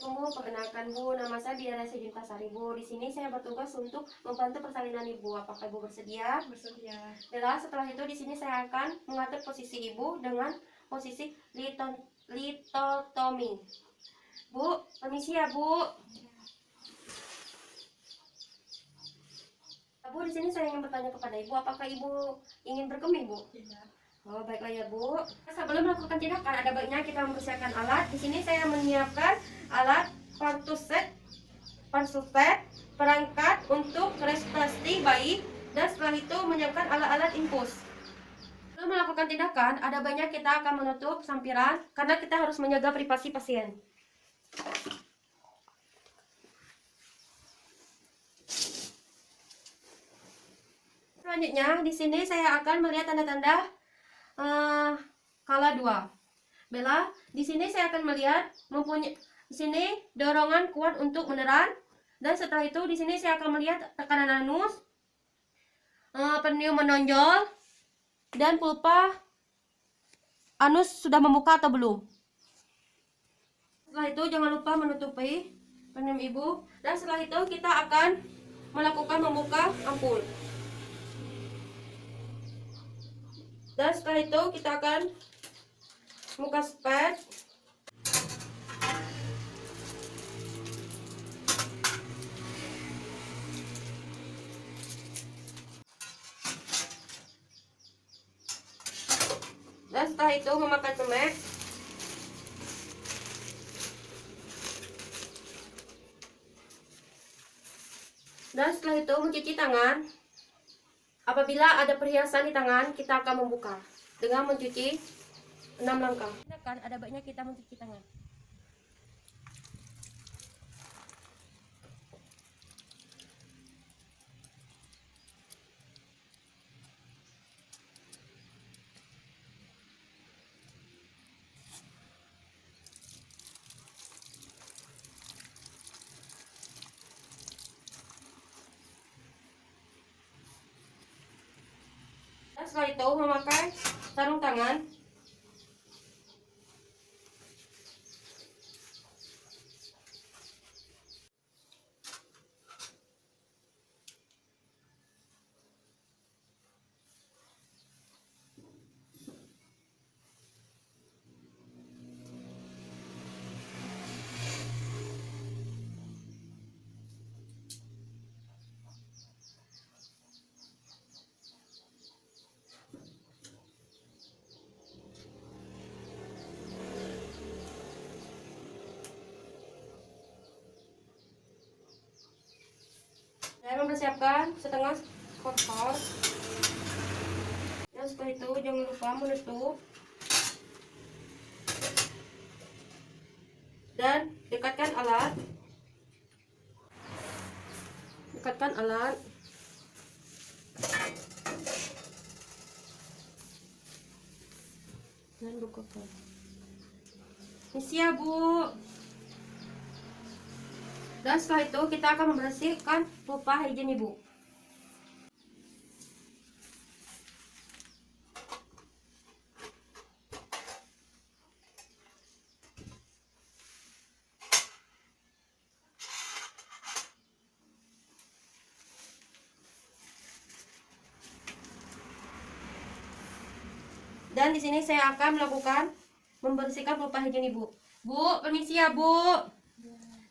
Assalamualaikum Bu, perkenalkan Bu, nama saya Diana Sejuntasari Bu. Di sini saya bertugas untuk membantu persalinan Ibu. Apakah Ibu bersedia? Bersedia. Baiklah, setelah itu di sini saya akan mengatur posisi Ibu dengan posisi litotomi. Bu, permisi ya Bu. Bu, di sini saya ingin bertanya kepada Ibu, apakah Ibu ingin berkemih Bu? Tidak. Oh, baiklah ya Bu. Sebelum melakukan tindakan, ada baiknya kita mempersiapkan alat. Di sini saya menyiapkan alat pansuset, perangkat untuk respirasi bayi, dan setelah itu menyiapkan alat-alat infus. Sebelum melakukan tindakan, ada baiknya kita akan menutup sampiran karena kita harus menjaga privasi pasien. Selanjutnya, di sini saya akan melihat tanda-tanda skala 2. Bella, di sini saya akan melihat mempunyai di sini dorongan kuat untuk meneran, dan setelah itu di sini saya akan melihat tekanan anus, perineum menonjol, dan pulpa anus sudah membuka atau belum. Setelah itu jangan lupa menutupi perineum ibu, dan setelah itu kita akan melakukan membuka ampul. Dan setelah itu kita akan buka spet. Dan setelah itu memakai semek. Dan setelah itu mencuci tangan. Apabila ada perhiasan di tangan, kita akan membuka dengan mencuci 6 langkah. Ada baiknya kita mencuci tangan. Dan setelah itu memakai sarung tangan. Saya mempersiapkan setengah kotor. Dan setelah itu jangan lupa menutup dan dekatkan alat. Dan bukakan. Misi ya Bu. Dan setelah itu kita akan membersihkan pulpa higien Ibu. Dan di sini saya akan melakukan membersihkan pulpa higien Ibu. Bu, permisi ya Bu.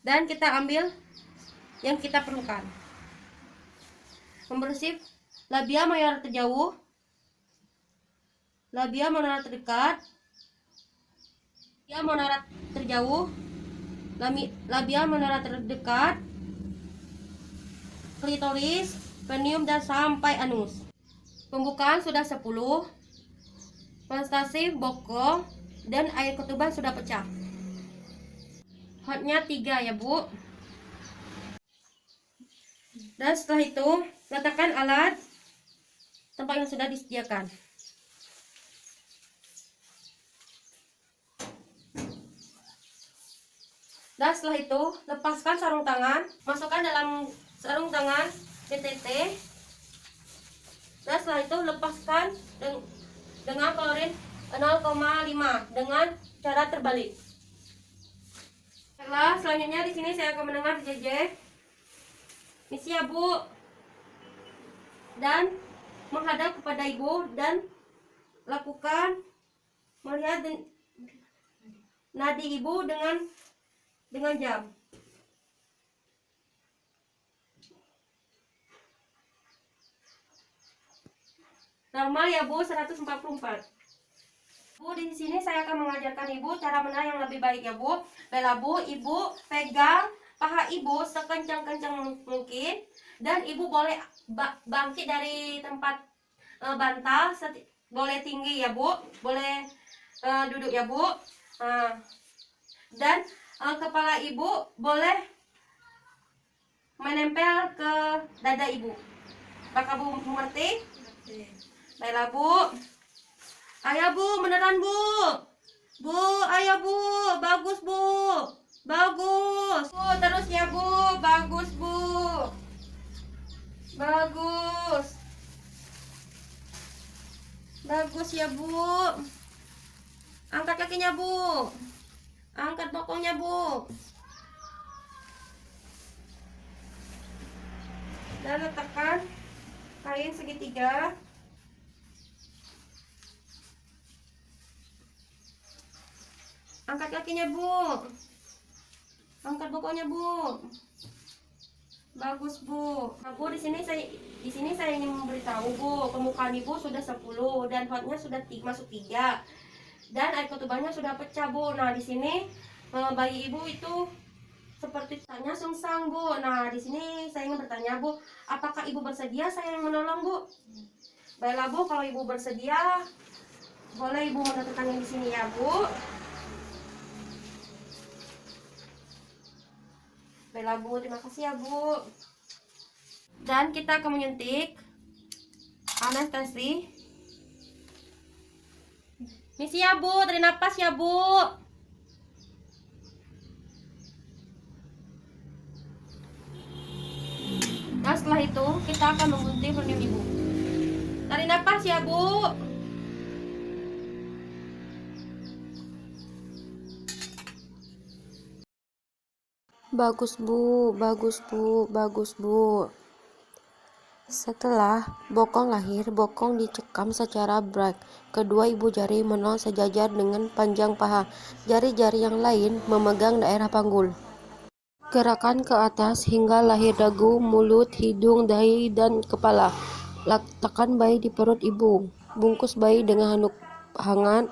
Dan kita ambil yang kita perlukan. Membersih labia mayora terjauh, labia minora terdekat, labia minora terjauh, labia minora terdekat, klitoris, perineum, dan sampai anus. Pembukaan sudah 10, prestasi bokong, dan air ketuban sudah pecah. Hotnya 3 ya Bu. Dan setelah itu letakkan alat tempat yang sudah disediakan. Dan setelah itu lepaskan sarung tangan, masukkan dalam sarung tangan PTT. Dan setelah itu lepaskan dengan klorin 0,5 dengan cara terbalik. Baiklah, selanjutnya di sini saya akan mendengar JJ. Misi ya Bu, dan menghadap kepada Ibu dan lakukan melihat nadi Ibu dengan jam. Normal ya Bu, 144. Bu, di sini saya akan mengajarkan Ibu cara menari yang lebih baik ya Bu. Baiklah Bu, Ibu pegang paha Ibu sekencang-kencang mungkin, dan Ibu boleh bangkit dari tempat bantal, boleh tinggi ya Bu, boleh duduk ya Bu. Dan kepala Ibu boleh menempel ke dada Ibu. Apakah Bu mengerti? Baiklah Bu. Ayo Bu, beneran Bu. Bu, ayo Bu. Bagus Bu. Bagus. Bu, terus ya Bu. Bagus Bu. Bagus. Bagus ya Bu. Angkat kakinya Bu. Angkat bokongnya Bu. Dan letakkan kain segitiga. Angkat kakinya Bu. Angkat bokongnya Bu. Bagus Bu. Nah, Bu, di sini saya ingin memberitahu Bu, permukaan Ibu sudah 10 dan hotnya sudah masuk 3. Dan air ketubannya sudah pecah Bu. Nah, di sini bayi Ibu itu seperti tanya sungsang Bu. Nah, di sini saya ingin bertanya Bu, apakah Ibu bersedia saya yang menolong Bu? Baiklah Bu, kalau Ibu bersedia, boleh Ibu menetapkan di sini ya Bu. Baiklah Bu, terima kasih ya Bu. Dan kita akan menyuntik anestesi. Misi ya Bu, tarik napas ya Bu. Nah, setelah itu kita akan menggunting perut Ibu. Tarik napas ya Bu. Bagus Bu, bagus Bu, bagus Bu. Setelah bokong lahir, bokong dicekam secara break. Kedua ibu jari menol sejajar dengan panjang paha. Jari-jari yang lain memegang daerah panggul. Gerakan ke atas hingga lahir dagu, mulut, hidung, dahi, dan kepala. Letakkan bayi di perut ibu. Bungkus bayi dengan handuk hangat.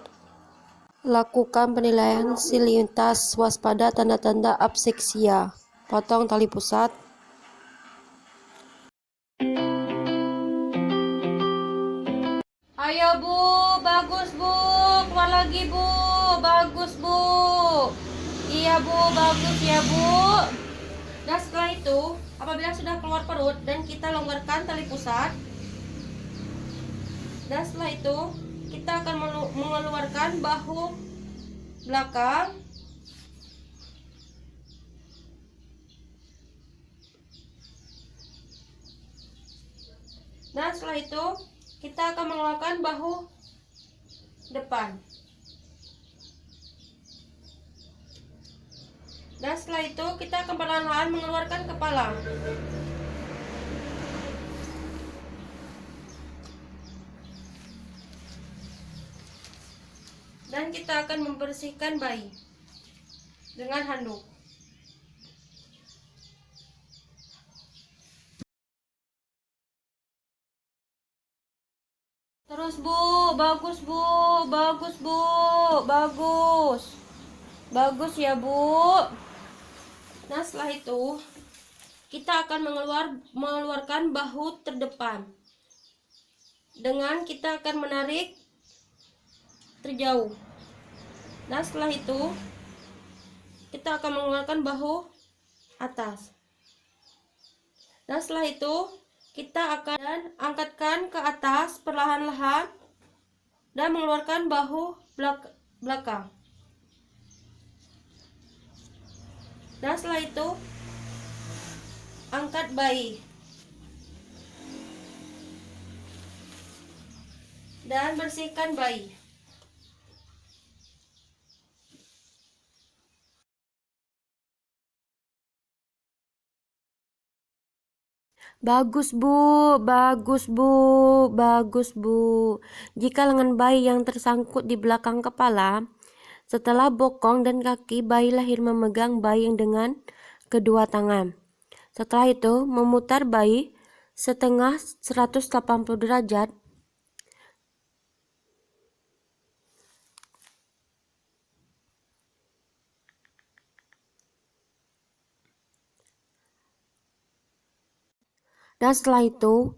Lakukan penilaian silintas, waspada tanda-tanda abseksia. Potong tali pusat. Ayo Bu, bagus Bu. Keluar lagi Bu. Bagus Bu. Iya Bu, bagus ya Bu. Nah, setelah itu, apabila sudah keluar perut dan kita longgarkan tali pusat. Dan setelah itu, kita akan mengeluarkan bahu belakang. Dan setelah itu, kita akan mengeluarkan bahu depan. Dan setelah itu, kita akan perlahan-lahan mengeluarkan kepala. Dan kita akan membersihkan bayi dengan handuk. Terus Bu, bagus Bu, bagus Bu, bagus. Bagus ya Bu. Nah, setelah itu kita akan mengeluarkan bahu terdepan. Dengan kita akan menarik terjauh. Nah, setelah itu kita akan mengeluarkan bahu atas. Nah, setelah itu kita akan angkatkan ke atas perlahan-lahan dan mengeluarkan bahu belakang. Dan setelah itu angkat bayi dan bersihkan bayi. Bagus bu, bagus bu, bagus bu. Jika lengan bayi yang tersangkut di belakang kepala, setelah bokong dan kaki, bayi lahir memegang bayi dengan kedua tangan. Setelah itu, memutar bayi setengah 180 derajat. Dan setelah itu,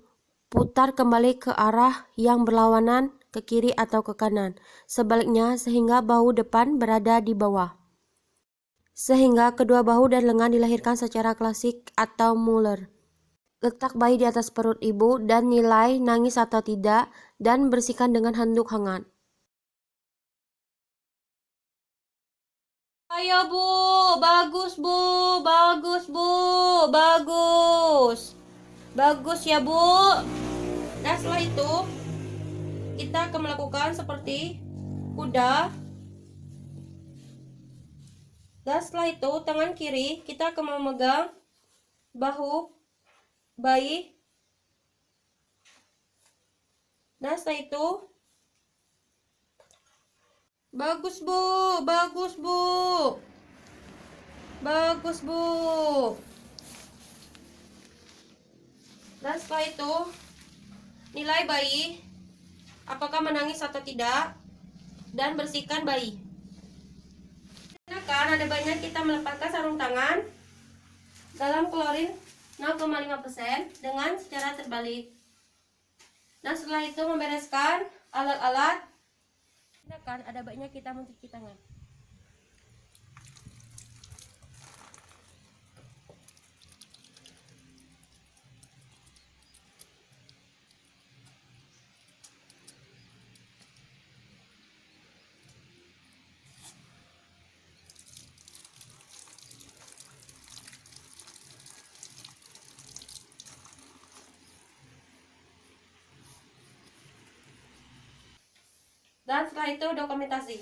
putar kembali ke arah yang berlawanan ke kiri atau ke kanan. Sebaliknya sehingga bahu depan berada di bawah. Sehingga kedua bahu dan lengan dilahirkan secara klasik atau Muller. Letak bayi di atas perut ibu dan nilai nangis atau tidak dan bersihkan dengan handuk hangat. Ayo bu, bagus bu, bagus bu, bagus. Bagus ya bu. Nah setelah itu kita akan melakukan seperti kuda. Dan setelah itu tangan kiri kita akan memegang bahu bayi. Dan setelah itu bagus bu, bagus bu, bagus bu. Dan setelah itu nilai bayi apakah menangis atau tidak dan bersihkan bayi. Gunakan ada banyak kita melepaskan sarung tangan dalam klorin 0,5% dengan secara terbalik. Dan setelah itu membereskan alat-alat. Gunakan ada banyak kita mencuci tangan. Dan setelah itu dokumentasi.